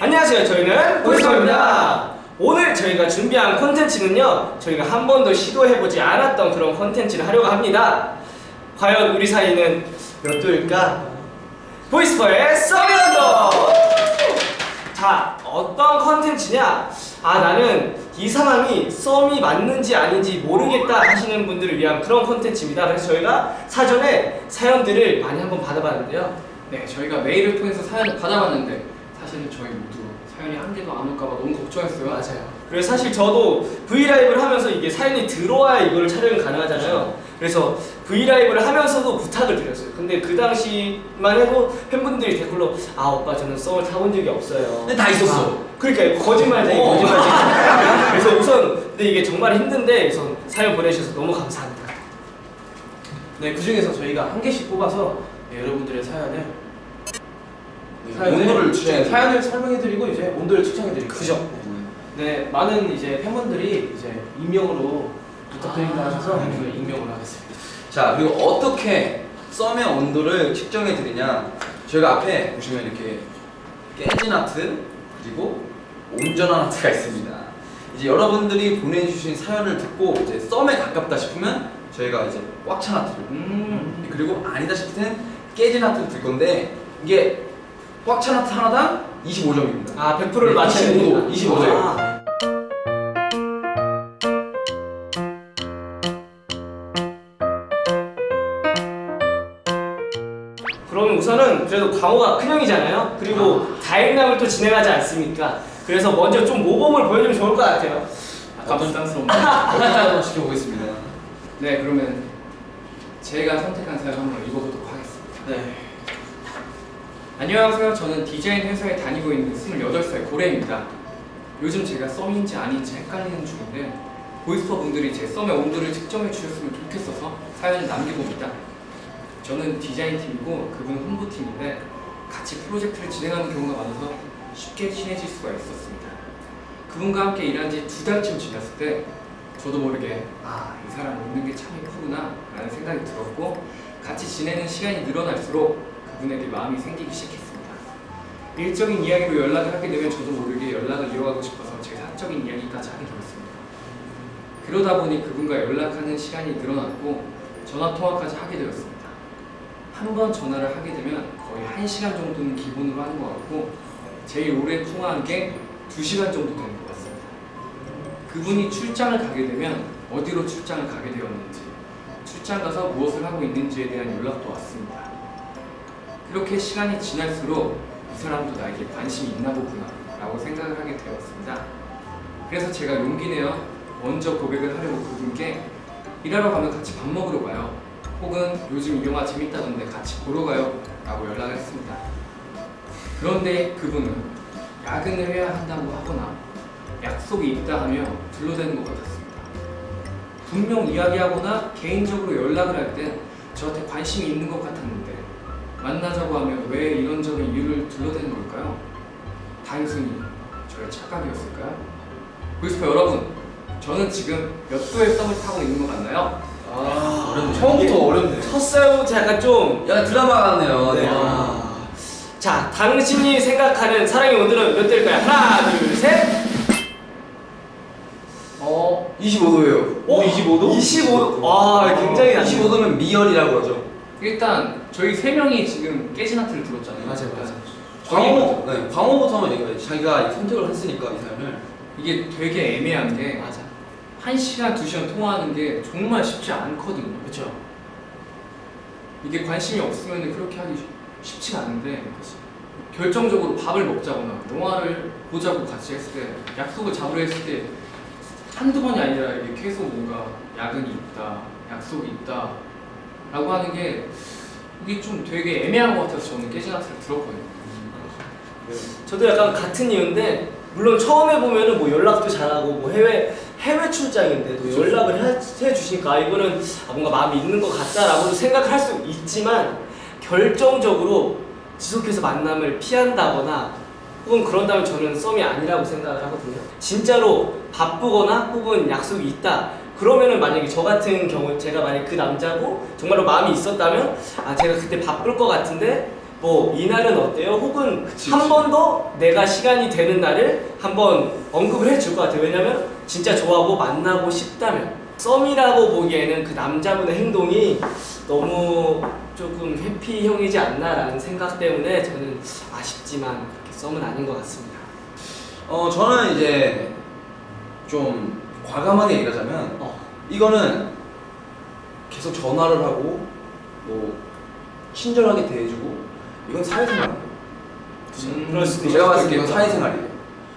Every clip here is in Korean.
안녕하세요. 저희는 보이스입니다. 오늘 저희가 준비한 콘텐츠는요, 저희가 한 번도 시도해보지 않았던 그런 콘텐츠를 하려고 합니다. 과연 우리 사이는 몇 도일까? 보이스퍼의 썸이언더! 자, 어떤 콘텐츠냐? 나는 이 상황이 썸이 맞는지 아닌지 모르겠다 하시는 분들을 위한 그런 콘텐츠입니다. 그래서 저희가 사전에 사연들을 많이 한번 받아봤는데요. 네, 저희가 메일을 통해서 사연을 받아봤는데 사실은 저희 모두 사연이 한 개도 안 올까봐 너무 걱정했어요. 맞아요. 그래서 사실 저도 브이라이브를 하면서 이게 사연이 들어와야 이걸 촬영이 가능하잖아요. 그래서 브이라이브를 하면서도 부탁을 드렸어요. 근데 그 당시만 해도 팬분들이 댓글로 오빠 저는 썸을 타본 적이 없어요. 근데 다 있었어. 그러니까 거짓말쟁이. 그래서 우선 근데 이게 정말 힘든데 우선 사연 보내주셔서 너무 감사합니다. 네, 그 중에서 저희가 한 개씩 뽑아서 여러분들의 사연을 사연을 설명해드리고 이제 온도를 측정해드릴게요. 그죠? 네, 많은 이제 팬분들이 이제 익명으로 부탁드린다 하셔서 저희가 익명으로 하겠습니다. 자, 그리고 어떻게 썸의 온도를 측정해 드리냐? 저희가 앞에 보시면 이렇게 깨진 하트 그리고 온전한 하트가 있습니다. 이제 여러분들이 보내주신 사연을 듣고 이제 썸에 가깝다 싶으면 저희가 이제 꽉 찬 하트를 그리고 아니다 싶을 땐 깨진 하트를 들 건데 이게 꽉 찬 하트 하나당 25점입니다. 100%를 맞춰야 됩니다. 25점. 그러면 우선은 그래도 광호가 큰형이잖아요. 그리고 다행남을 또 진행하지 않습니까? 그래서 먼저 좀 모범을 보여주면 좋을 것 같아요. 약간 부담스러운데. 한번 지켜보겠습니다. 네, 그러면 제가 선택한 사연 한번 읽어보도록 하겠습니다. 네. 안녕하세요. 저는 디자인 회사에 다니고 있는 28살 고래입니다. 요즘 제가 썸인지 아닌지 헷갈리는 중인데 보이스퍼 분들이 제 썸의 온도를 측정해 주셨으면 좋겠어서 사연을 남겨봅니다. 저는 디자인팀이고 그분은 홍보팀인데 같이 프로젝트를 진행하는 경우가 많아서 쉽게 친해질 수가 있었습니다. 그분과 함께 일한 지 2달쯤 지났을 때 저도 모르게 이 사람 웃는 게 참 예쁘구나 라는 생각이 들었고 같이 지내는 시간이 늘어날수록 그분에게 마음이 생기기 시작했습니다. 일적인 이야기로 연락을 하게 되면 저도 모르게 연락을 이어가고 싶어서 제 사적인 이야기까지 하게 되었습니다. 그러다 보니 그분과 연락하는 시간이 늘어났고 전화통화까지 하게 되었습니다. 한 번 전화를 하게 되면 거의 1시간 정도는 기본으로 하는 것 같고 제일 오래 통화한 게 2시간 정도 되는 것 같습니다. 그분이 출장을 가게 되면 어디로 출장을 가게 되었는지, 출장 가서 무엇을 하고 있는지에 대한 연락도 왔습니다. 그렇게 시간이 지날수록 이 사람도 나에게 관심이 있나 보구나 라고 생각을 하게 되었습니다. 그래서 제가 용기 내어 먼저 고백을 하려고 그분께 일하러 가면 같이 밥 먹으러 가요. 혹은 요즘 이 영화 재밌다던데 같이 보러 가요 라고 연락을 했습니다. 그런데 그분은 야근을 해야 한다고 하거나 약속이 있다 하며 둘러대는 것 같았습니다. 분명 이야기하거나 개인적으로 연락을 할 땐 저한테 관심이 있는 것 같았는데 만나자고 하면 왜 이런저런 이유를 둘러대는 걸까요? 단순히 저의 착각이었을까요? 보이스퍼 여러분, 저는 지금 몇 도의 썸을 타고 있는 것 같나요? 어렵네. 처음부터 어렵네. 첫 사연부터 약간 좀 약간 드라마 같네요. 네. 자, 당신이 생각하는 사랑의 온도는 몇 도일까요? 하나, 둘, 셋. 25도예요. 25도? 25도? 굉장히 낮네요. 25도면 미열이라고 하죠. 일단 저희 3명이 지금 깨진 하트를 들었잖아요. 맞아요. 광호부터 한번 얘기해. 자기가 선택을 했으니까 이 사연을. 이게 되게 애매한 게 맞아. 1시간, 2시간 통화하는 게 정말 쉽지 않거든요. 그렇죠. 이게 관심이 없으면 그렇게 하기 쉽지가 않은데 결정적으로 밥을 먹자거나 영화를 보자고 같이 했을 때 약속을 잡으려 했을 때 한두 번이 아니라 이게 계속 뭔가 야근이 있다, 약속이 있다 라고 하는 게 이게 좀 되게 애매한 것 같아서 저는 깨진 하트를 들었거든요. 저도 약간 같은 이유인데 물론 처음에 보면은 뭐 연락도 잘하고 뭐 해외 출장인데도 연락을 해주시니까 이거는 뭔가 마음이 있는 것 같다라고 생각할 수 있지만 결정적으로 지속해서 만남을 피한다거나 혹은 그런다면 저는 썸이 아니라고 생각을 하거든요. 진짜로 바쁘거나 혹은 약속이 있다 그러면은 만약에 저 같은 경우 제가 만약 그 남자고 정말로 마음이 있었다면 제가 그때 바쁠 것 같은데 뭐 이날은 어때요? 혹은 한 번 더 내가 시간이 되는 날을 한번 언급을 해줄 것 같아요. 왜냐면 진짜 좋아하고 만나고 싶다면 썸이라고 보기에는 그 남자분의 행동이 너무 조금 회피형이지 않나라는 생각 때문에 저는 아쉽지만 그렇게 썸은 아닌 것 같습니다. 저는 이제 좀 과감하게 얘기하자면 이거는 계속 전화를 하고 뭐 친절하게 대해주고 이건 사회생활이에요. 그럴 수도 제가 봤을 때 있죠. 이건 사회생활이에요.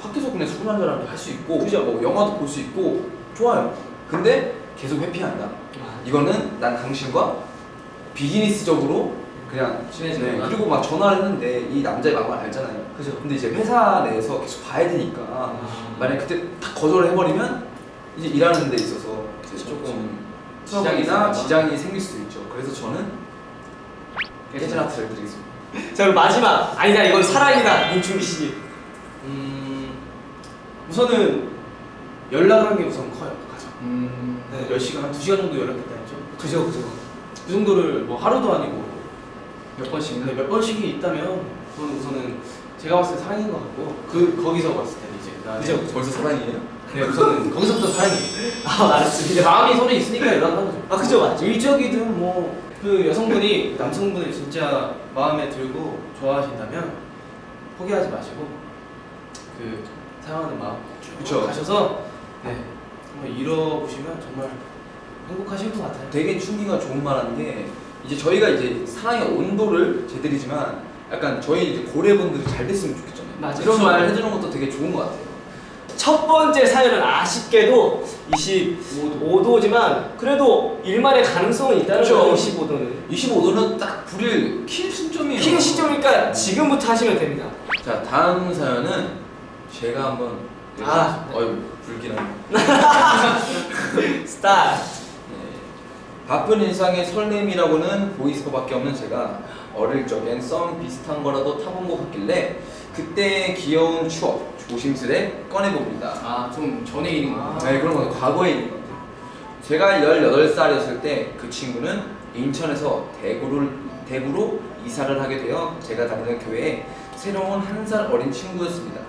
밖에서 그냥 술 한잔 할 수 있고 그죠. 뭐 영화도 볼 수 있고 좋아요. 근데 계속 회피한다. 이거는 난 당신과 비즈니스적으로 그냥 친해지는구나. 그리고 막 전화를 했는데 이 남자의 마음을 알잖아요. 그죠. 근데 이제 회사 내에서 계속 봐야 되니까 만약 그때 딱 거절을 해버리면 이제 일하는 데 있어서 이제 조금 지장이나 지장이 생길 수도 있죠. 그래서 저는 깨진 하트를 드리겠습니다. 자 그럼 마지막 아니다 이건 사랑이다 윤충기 씨. 우선은 연락을 한 게 우선 커요. 가장. 네. 10시간, 한 2시간 정도 연락했다 했죠. 그죠. 그 정도를 뭐 하루도 아니고 몇 번씩 근데 몇 번씩이 있다면 그건 우선은 제가 봤을 때 사랑인 것 같고 거기서 봤을 때는 이제 그다음에 그죠. 벌써 사랑이에요? 네 우선은 거기서부터 사랑이에요. 아 알았습니다. 이제 마음이 서로 있으니까 연락하는 거죠. 아 그죠 맞죠. 일적이든 뭐 그 여성분이 그 남성분을 진짜 마음에 들고 좋아하신다면 포기하지 마시고 그 사랑하는 마음 쭉 그쵸. 가셔서 네 한번 이뤄보시면 정말 행복하실 것 같아요. 되게 충기가 좋은 말한 게 이제 저희가 이제 사랑의 온도를 재드리지만 약간 저희 이제 고래분들이 잘 됐으면 좋겠잖아요. 맞아요. 이런 그쵸. 말 해주는 것도 되게 좋은 것 같아요. 첫 번째 사연은 아쉽게도 25도지만 그래도 일말의 가능성은 있다는 그쵸. 거예요. 25도는. 25도는 딱 불을 킬 시점이에요. 키 시점이니까 지금부터 하시면 됩니다. 자 다음 사연은 제가 한번 어이 불길한 스타트. 바쁜 일상의 설렘이라고는 보이스퍼밖에 없는 제가 어릴 적엔 썸 비슷한 거라도 타본 것 같길래 그때의 귀여운 추억 조심스레 꺼내봅니다. 좀 전에 일인 거. 네, 그런 거 과거의 일인 것 같아요. 제가 18살이었을 때 그 친구는 인천에서 대구로 이사를 하게 되어 제가 다니는 교회에 새로운 한 살 어린 친구였습니다.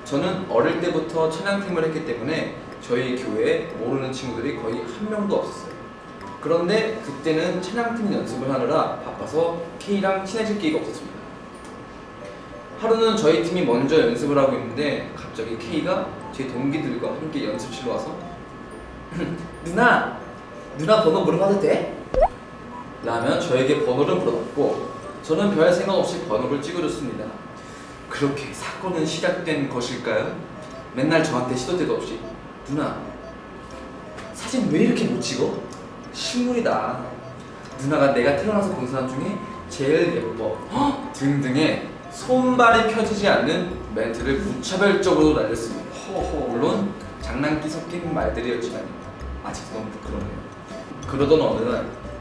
저는 어릴 때부터 찬양팀을 했기 때문에 저희 교회에 모르는 친구들이 거의 한 명도 없었어요. 그런데 그때는 찬양팀 연습을 하느라 바빠서 K랑 친해질 기회가 없었습니다. 하루는 저희 팀이 먼저 연습을 하고 있는데 갑자기 K가 제 동기들과 함께 연습실로 와서 누나 번호 물어봐도 돼? 라면 저에게 번호를 물어봤고 저는 별 생각 없이 번호를 찍어줬습니다. 그렇게 사건은 시작된 것일까요? 맨날 저한테 시도 때도 없이 누나 사진 왜 이렇게 못 찍어? 식물이다. 누나가 내가 태어나서 본 사람 중에 제일 예뻐. 등등의 손발이 펴지지 않는 멘트를 무차별적으로 날렸습니다. 물론 장난기 섞인 말들이었지만 아직 너무 부끄럽네요. 그러던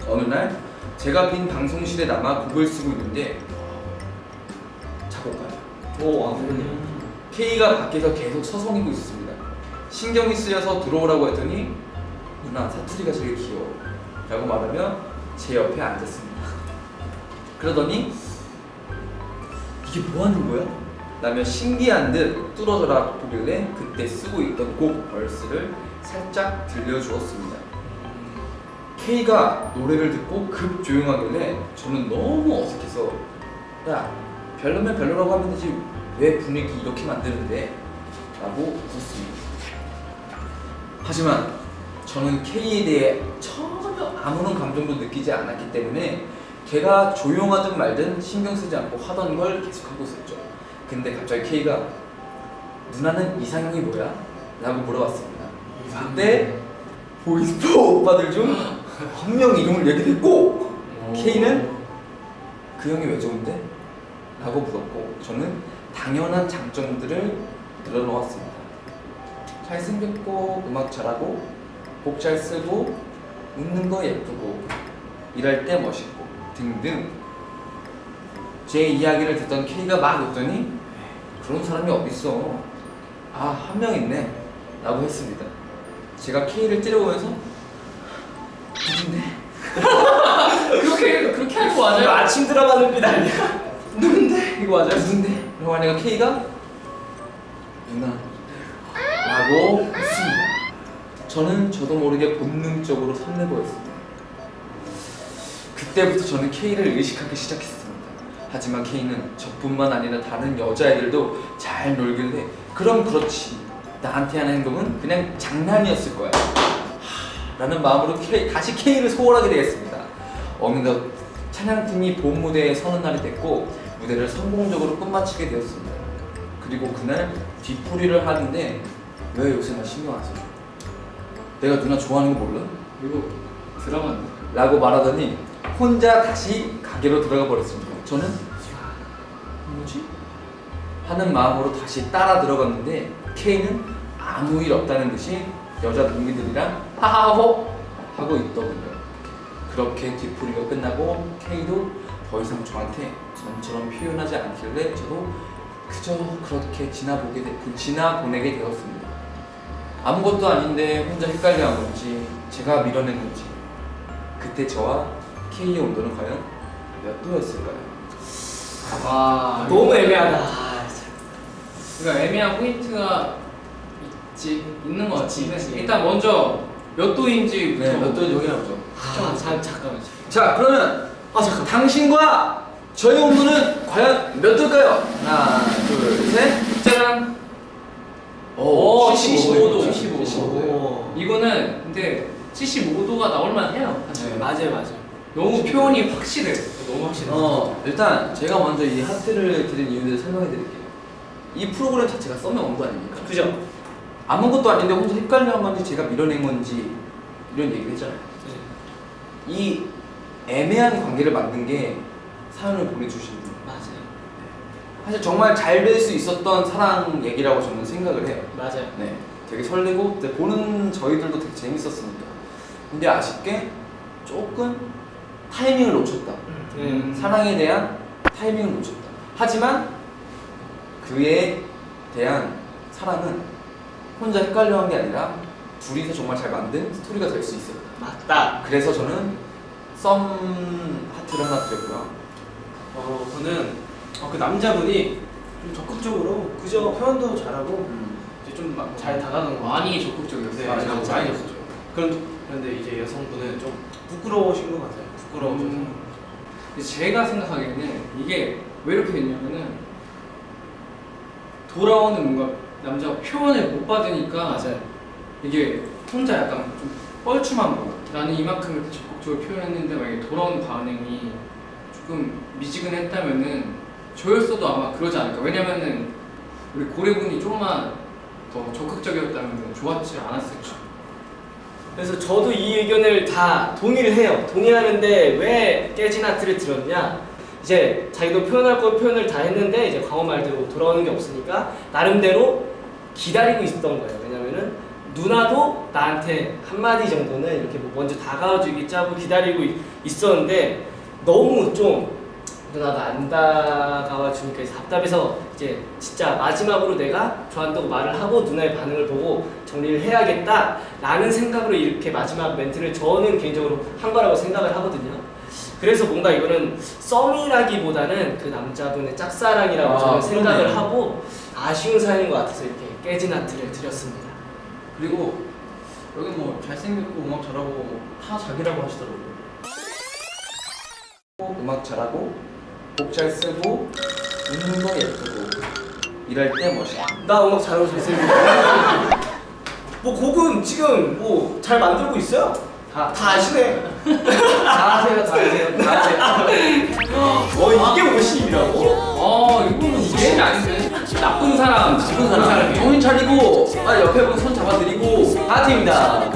어느 날 제가 빈 방송실에 남아 곡을 쓰고 있는데 작곡가요. K가 밖에서 계속 서성이고 있었습니다. 신경이 쓰여서 들어오라고 했더니 누나 사투리가 제일 귀여워 라고 말하며 제 옆에 앉았습니다. 그러더니 이게 뭐 하는 거야? 라며 신기한 듯 뚫어져라 보길래 그때 쓰고 있던 곡 벌스를 살짝 들려주었습니다. K가 노래를 듣고 급 조용하길래 저는 너무 어색해서 야 별로면 별로라고 하면 되지 왜 분위기 이렇게 만드는데? 라고 웃었습니다. 하지만 저는 K에 대해 전혀 아무런 감정도 느끼지 않았기 때문에 걔가 조용하든 말든 신경 쓰지 않고 하던 걸 계속하고 있었죠. 근데 갑자기 K가 누나는 이상형이 뭐야? 라고 물어봤습니다. 그때 보이스퍼 오빠들 중 한 명 이름을 얘기했고 K는 그 형이 왜 좋은데? 라고 물었고 저는 당연한 장점들을 늘어놓았습니다. 잘생겼고 음악 잘하고 곡 잘 쓰고 웃는 거 예쁘고 일할 때 멋있고 등등 제 이야기를 듣던 K가 막 웃더니 그런 사람이 어딨어 한 명 있네 라고 했습니다. 제가 K를 찌르보면서 누군데? 그렇게 할 거 이거 맞아요? 아침 드라마 눈빛 아니야? 누군데? 이거 맞아요? 누군데? 라고 하니까 K가 누나 라고 했습니다. 저도 모르게 본능적으로 설레보였습니다. 그때부터 저는 K를 의식하기 시작했습니다. 하지만 K는 저뿐만 아니라 다른 여자애들도 잘 놀길래 그럼 그렇지, 나한테 하는 행동은 그냥 장난이었을 거야 라는 마음으로 다시 K를 소홀하게 되었습니다. 어느덧 찬양팀이 본 무대에 서는 날이 됐고 무대를 성공적으로 끝마치게 되었습니다. 그리고 그날 뒤풀이를 하는데 왜 요새 나 신경 안 써줘? 내가 누나 좋아하는 거 몰라? 이거 드라마인데. 라고 말하더니 혼자 다시 가게로 들어가 버렸습니다. 저는 뭐지? 하는 마음으로 다시 따라 들어갔는데 K는 아무 일 없다는 듯이 여자 동기들이랑 하하호 하고 있더군요. 그렇게 뒤풀이가 끝나고 K도 더 이상 저한테 전처럼 표현하지 않길래 저도 그저 그렇게 지나보내게 되었습니다. 아무것도 아닌데 혼자 헷갈려 한 건지 제가 밀어낸 건지 그때 저와 K의 온도는 과연 몇 도였을까요? 와, 너무 애매하다. 그러니까 애매한 포인트가 있는 것 같은데 있지. 일단 먼저 몇 도인지 네, 몇 도인지 확인해보죠. 잠깐만. 자, 그러면 잠깐. 당신과 저의 온도는 과연 몇 도일까요? 하나, 둘, 셋. 짜잔. 오, 75도. 75도. 이거는 근데 75도가 나올만 해요. 사실. 네. 맞아요. 너무 표현이 확실해. 너무 확실해. 일단 제가 먼저 이 하트를 드린 이유를 설명해 드릴게요. 이 프로그램 자체가 썸의 온도 아닙니까? 그죠? 아무것도 아닌데 혼자 헷갈려 한 건지 제가 밀어낸 건지 이런 얘기를 했잖아요. 이 애매한 관계를 만든 게 사연을 보내주신 분. 맞아요. 사실 정말 잘 될 수 있었던 사랑 얘기라고 저는 생각을 해요. 맞아요. 네, 되게 설레고 보는 저희들도 되게 재밌었으니까. 근데 아쉽게 조금 타이밍을 놓쳤다. 사랑에 대한 타이밍을 놓쳤다. 하지만 그에 대한 사랑은 혼자 헷갈려 한 게 아니라 둘이서 정말 잘 만든 스토리가 될 수 있었다. 맞다. 그래서 저는 썸 하트를 하나 드렸고요. 저는 그 남자분이 좀 적극적으로 그죠? 표현도 잘하고 이제 좀 잘 다가가는 거. 많이 적극적이었어요. 네, 맞아요. 많이 없었죠. 그런데 이제 여성분은 좀 부끄러우신 것 같아요. 부끄러워져서. 근데 제가 생각하기에는 이게 왜 이렇게 됐냐면은 돌아오는 뭔가 남자가 표현을 못 받으니까 맞아요. 이게 혼자 약간 좀 뻘쭘한 거. 나는 이만큼 이렇게 적극적으로 표현했는데 만약에 돌아오는 반응이 조금 미지근했다면은 저였어도 아마 그러지 않을까. 왜냐면은 우리 고래분이 조금만 더 적극적이었다면 좋았지 않았을까. 그래서 저도 이 의견을 다 동의를 해요. 동의하는데 왜 깨진 하트를 들었냐? 이제 자기도 표현할 거 표현을 다 했는데 이제 광호 말대로 돌아오는 게 없으니까 나름대로 기다리고 있었던 거예요. 왜냐면은 누나도 나한테 한마디 정도는 이렇게 뭐 먼저 다가와주겠지 기다리고 있었는데 너무 좀 누나가 안 다가와 주니까 이제 답답해서 이제 진짜 마지막으로 내가 좋아한다고 말을 하고 누나의 반응을 보고 정리를 해야겠다 라는 생각으로 이렇게 마지막 멘트를 저는 개인적으로 한 거라고 생각을 하거든요. 그래서 뭔가 이거는 썸이라기보다는 그 남자분의 짝사랑이라고 저는 생각을 그러네요. 하고 아쉬운 사연인 것 같아서 이렇게 깨진 하트를 드렸습니다. 그리고 여기 뭐 잘생겼고 음악 잘하고 다 자기라고 하시더라고요. 음악 잘하고 곡 잘 쓰고 웃는 거 예쁘고 일할 때 멋있고. 나 음악 잘하고 잘생기고 뭐 곡은 지금 뭐 잘 만들고 있어요? 다 아시네. 다 하세요, 다 하세요, 다 하세요. 이게 50이라고? 이거는 이게 아닌데. 나쁜 사람, 정신 차리고 옆에 분 손 잡아드리고 하트입니다.